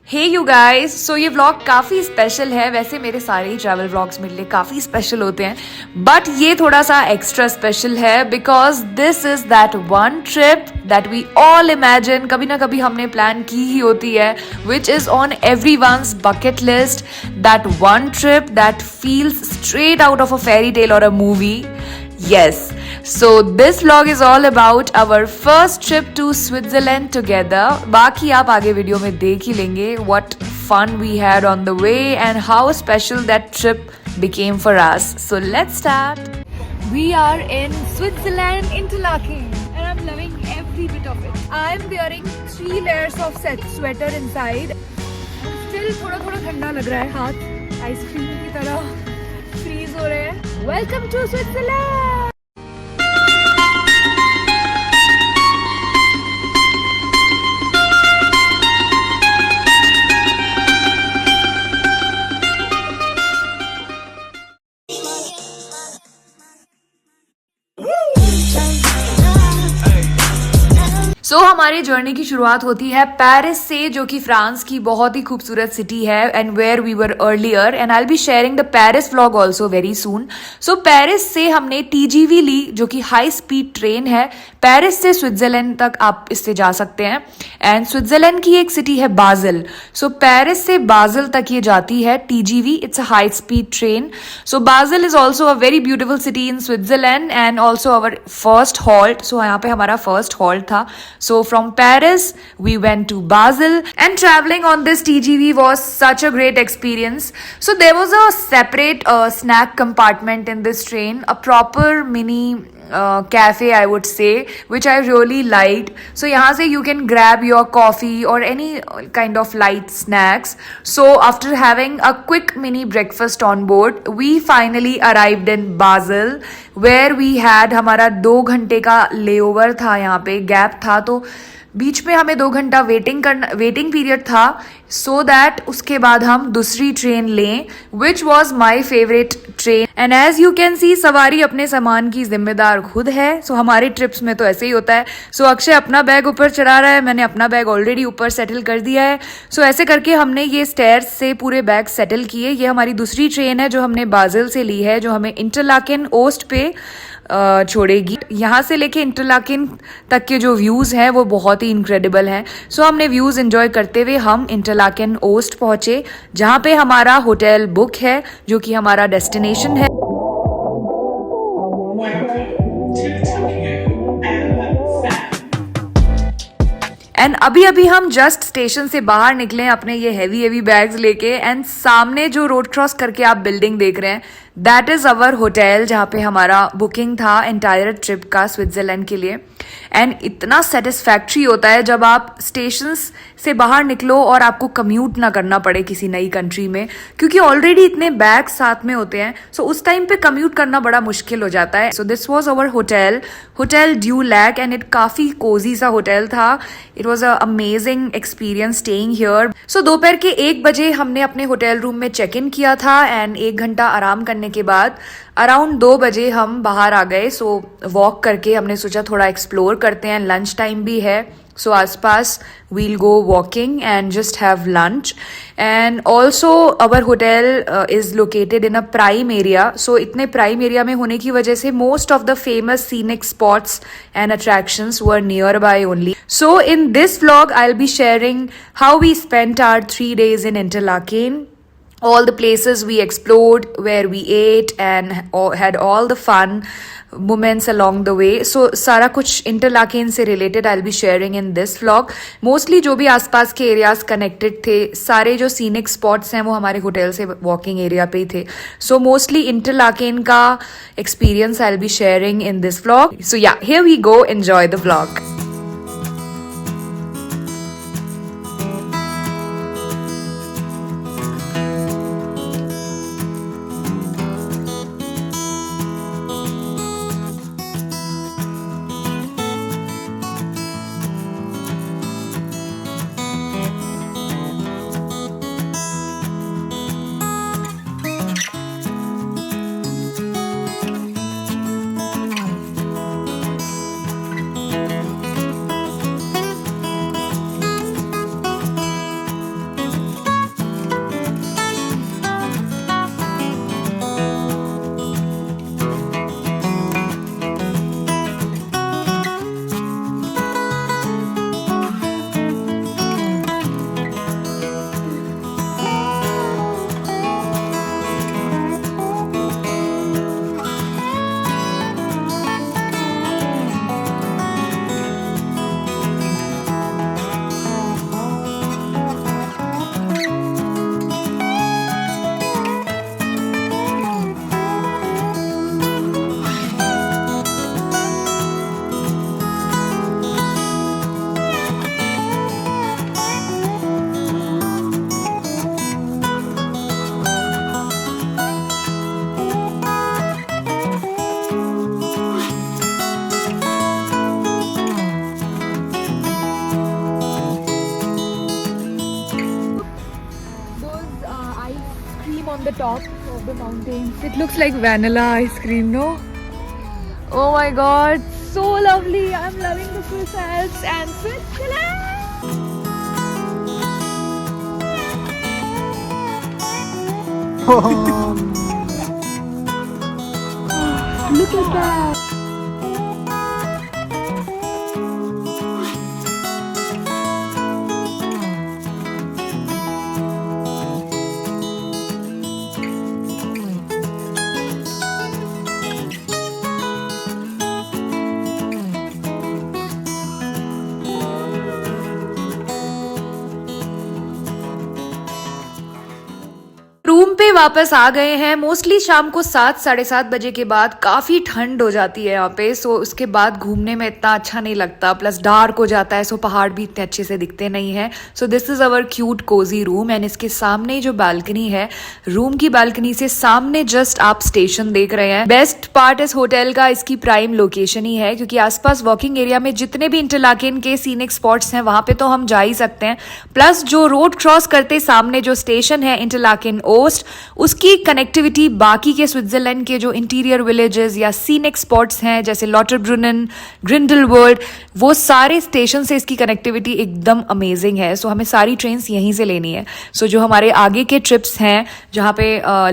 Hey you guys, सो ये vlog काफ़ी special है। वैसे मेरे सारे ही ट्रैवल व्लॉग्स मेरे लिए काफ़ी स्पेशल होते हैं, बट ये थोड़ा सा एक्स्ट्रा स्पेशल है because this is that one trip that we all imagine, कभी ना कभी हमने प्लान की ही होती है, which is on everyone's bucket list. That one trip that feels straight out of a fairy tale or a movie. Yes, so this vlog is all about our first trip to Switzerland together. बाकी आप आगे video में देख ही लेंगे what fun we had on the way and how special that trip became for us. So let's start. We are in Switzerland, Interlaken, and I'm loving every bit of it. I'm wearing 3 layers of sweater inside. Still थोड़ा ठंडा लग रहा है, हाथ ice cream की तरह freeze हो रहे हैं. Welcome to Switzerland. हमारी जर्नी की शुरुआत होती है पेरिस से, जो कि फ्रांस की बहुत ही खूबसूरत सिटी है and where we were earlier, and I will be sharing the Paris vlog also very soon. So Paris से हमने टीजीवी ली, जो कि हाई स्पीड ट्रेन है. पेरिस से स्विट्जरलैंड तक आप इससे जा सकते हैं. एंड स्विट्जरलैंड की एक सिटी है बाजिल. सो पेरिस से बाजिल तक ये जाती है TGV. It's a high speed train. So Basel is also a very beautiful city in Switzerland and also our first halt. So यहाँ पे हमारा फर्स्ट हॉल्ट था. So from Paris, we went to Basel, and traveling on this TGV was such a great experience. So there was a separate snack compartment in this train, a proper mini cafe, I would say, which I really liked. So यहाँ से you can grab your coffee or any kind of light snacks. So after having a quick mini breakfast on board, we finally arrived in Basel, where we had हमारा 2 घंटे का layover था, यहाँ पे gap था, तो बीच में हमें 2 घंटा वेटिंग पीरियड था, सो दैट उसके बाद हम दूसरी ट्रेन लें, which was my favourite train. And as you can see, सवारी अपने सामान की जिम्मेदार खुद है. सो हमारे ट्रिप्स में तो ऐसे ही होता है. सो अक्षय अपना बैग ऊपर चढ़ा रहा है, मैंने अपना बैग ऑलरेडी ऊपर सेटल कर दिया है. सो ऐसे करके हमने ये स्टेयर्स से पूरे बैग सेटल किए. ये हमारी दूसरी ट्रेन है जो हमने बाजिल से ली है, जो हमें इंटरलाकेन ओस्ट पे छोड़ेगी. यहाँ से लेके इंटरलाकेन तक के जो व्यूज़ हैं वो बहुत ही इनक्रेडिबल हैं. सो हमने व्यूज़ एंजॉय करते हुए हम इंटरलाकेन ओस्ट पहुँचे, जहाँ पे हमारा होटल बुक है, जो कि हमारा डेस्टिनेशन है. एंड अभी हम जस्ट स्टेशन से बाहर निकले अपने ये हैवी बैग्स लेके, एंड सामने जो रोड क्रॉस करके आप बिल्डिंग देख रहे हैं, दैट इज अवर होटल, जहाँ पे हमारा बुकिंग था एंटायर ट्रिप का स्विट्जरलैंड के लिए. एंड इतना सेटिस्फैक्ट्री होता है जब आप स्टेशंस से बाहर निकलो और आपको कम्यूट ना करना पड़े किसी नई कंट्री में, क्योंकि ऑलरेडी इतने बैग्स साथ में होते हैं. सो उस टाइम पे कम्यूट करना बड़ा मुश्किल हो जाता है. So this was our hotel du Lac, and it काफ़ी कोजी सा होटल था. It was a amazing experience staying here. So दोपहर के 1 बजे हमने अपने होटल रूम में चेक इन किया था, एंड 1 घंटा आराम करने के बाद अराउंड 2 बजे हम बाहर आ गए. सो वॉक करके हमने सोचा थोड़ा एक्सप्लोर करते हैं, लंच टाइम भी है. सो आसपास we'll go walking and just have lunch. And also our hotel is located in a prime area. So इतने prime area में होने की वजह से most of the famous scenic spots and attractions were nearby only. So in this vlog I'll be sharing how we spent our 3 days in Interlaken, all the places we explored, where we ate and had all the fun moments along the way. So सारा कुछ Interlaken से related I will be sharing in this vlog. Mostly जो भी आसपास के areas connected थे, सारे जो सीनिक स्पॉट्स हैं वो हमारे होटल से वॉकिंग एरिया पे ही थे. सो मोस्टली इंटरलाकेन का experience I will be sharing in this vlog. So yeah, here we go, enjoy the vlog. from the top of the mountains. It looks like vanilla ice cream, no? Oh my god, so lovely. I'm loving the Swiss Alps and Switzerland. Look at that. Room पे वापस आ गए हैं। Mostly शाम को 7-7:30 बजे के बाद काफ़ी ठंड हो जाती है यहाँ पे, सो उसके बाद घूमने में इतना अच्छा नहीं लगता, प्लस डार्क हो जाता है, सो पहाड़ भी इतने अच्छे से दिखते नहीं हैं। So this is our cute cosy room and इसके सामने जो बालकनी है, रूम की बालकनी से सामने जस्ट आप स्टेशन देख रहे हैं। बेस्ट पार्ट इस होटल का इसकी प्राइम लोकेशन ही है, क्योंकि आसपास वॉकिंग एरिया में जितने भी इंटरलाकेन के सीनिक स्पॉट्स हैं वहां पे तो हम जा ही सकते हैं, प्लस जो रोड क्रॉस करते सामने जो स्टेशन है इंटरलाकेन ओस्ट, उसकी कनेक्टिविटी बाकी के स्विट्जरलैंड के जो इंटीरियर विलेजेस या सीनिक स्पॉट्स हैं जैसे लॉटरब्रुनन, ग्रिंडलवर्ड, वो सारे स्टेशन से इसकी कनेक्टिविटी एकदम अमेजिंग है। सो हमें सारी ट्रेन्स यहीं से लेनी है। सो जो हमारे आगे के ट्रिप्स हैं जहाँ पे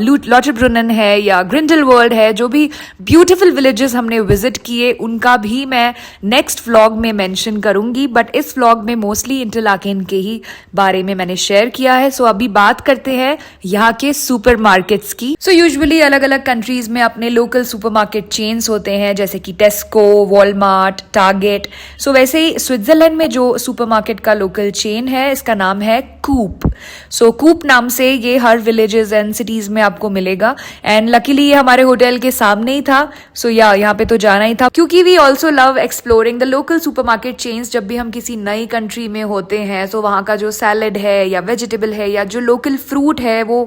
लॉटरब्रुनन है या ग्रिंडलवर्ड है, जो भी ब्यूटीफुल विलेजेस हमने विजिट किए, उनका भी मैं नेक्स्ट व्लॉग में मेंशन करूंगी, बट इस व्लॉग में मोस्टली इंटरलाकेन के ही बारे में मैंने शेयर किया है। सो अभी बात करते हैं यहाँ के सुपरमार्केट्स की। सो यूजुअली अलग अलग कंट्रीज में अपने लोकल सुपरमार्केट चेन्स होते हैं, जैसे कि टेस्को, वॉलमार्ट, टारगेट। सो वैसे ही स्विट्जरलैंड में जो सुपरमार्केट का लोकल चेन है, इसका नाम है कूप। सो कूप नाम से ये हर विलेजेस एंड सिटीज में आपको मिलेगा, एंड लकीली ये हमारे होटल के सामने ही था। सो यहाँ पे तो जाना ही था, क्योंकि we also love exploring the local supermarket chains. जब भी हम किसी नई कंट्री में होते हैं, तो वहाँ का जो सैलड है या वेजिटेबल है या जो लोकल फ्रूट है, वो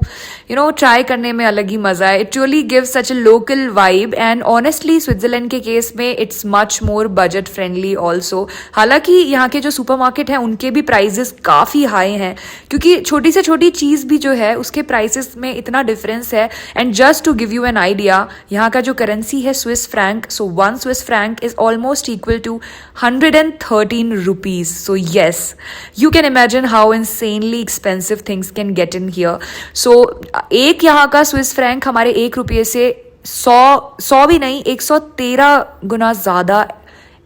ट्राई करने में अलग ही मजा है। It really gives such a local vibe, and honestly Switzerland के केस में it's much more budget friendly also. हालांकि यहाँ के जो सुपरमार्केट हैं उनके भी प्राइजेस काफी हाई हैं, क्योंकि छोटी से छोटी चीज भी जो है उसके प्राइसेस में इतना डिफरेंस है। And just to give you an idea, यहाँ का जो करेंसी है Swiss franc, so 1 Swiss franc is almost equal to 113 rupees. So yes, you can imagine how insanely expensive things can get in here. So एक यहाँ का Swiss franc हमारे 1 रुपये से 100 भी नहीं, 113 गुना ज्यादा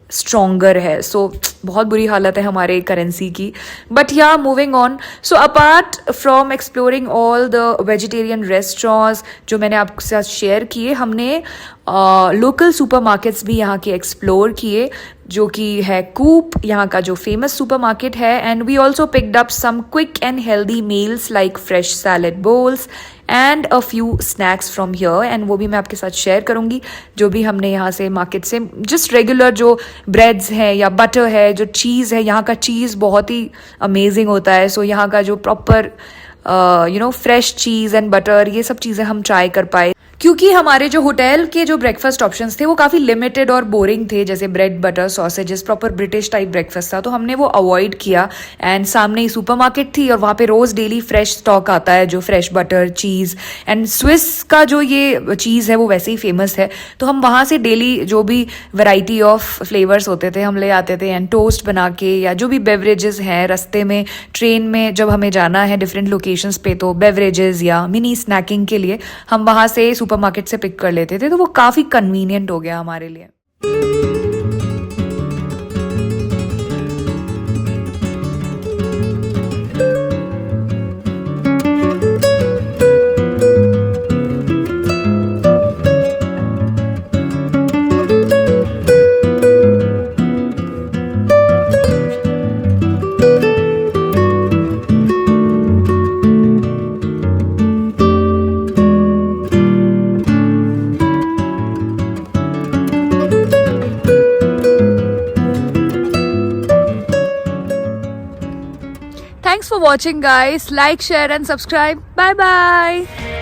स्ट्रोंगर है। सो बहुत बुरी हालत है हमारे करेंसी की। बट या moving on, so apart from exploring all the vegetarian restaurants जो मैंने आपके साथ शेयर किए, हमने लोकल सुपरमार्केट्स भी यहाँ के एक्सप्लोर किए, जो कि है कूप, यहाँ का जो फेमस सुपरमार्केट है। And we also picked up some quick and healthy meals like fresh salad bowls and a few snacks from here, and वो भी मैं आपके साथ शेयर करूंगी, जो भी हमने यहाँ से मार्केट से जस्ट रेगुलर जो ब्रेड्स हैं या बटर है, जो चीज़ है, यहाँ का चीज़ बहुत ही अमेजिंग होता है। सो यहाँ का जो proper fresh cheese and butter, ये सब चीज़ें हम ट्राई कर पाए, क्योंकि हमारे जो होटल के जो ब्रेकफास्ट ऑप्शंस थे वो काफ़ी लिमिटेड और बोरिंग थे, जैसे bread, butter, sausages, proper British type breakfast था, तो हमने वो अवॉइड किया। एंड सामने ही सुपरमार्केट थी और वहाँ पे रोज़ डेली फ्रेश स्टॉक आता है, जो fresh butter, cheese and Swiss का जो ये चीज़ है वो वैसे ही फेमस है। तो हम वहाँ से डेली जो भी वैरायटी ऑफ फ्लेवर्स होते थे हम ले आते थे, एंड टोस्ट बना के या जो भी बेवरेजेस हैं रास्ते में, ट्रेन में जब हमें जाना है डिफरेंट लोकेशंस पे, तो बेवरेजेस या मिनी स्नैकिंग के लिए हम वहाँ से सुपरमार्केट से पिक कर लेते थे, तो वो काफी कन्वीनियंट हो गया हमारे लिए। Thanks for watching guys. Like, share and subscribe. Bye bye.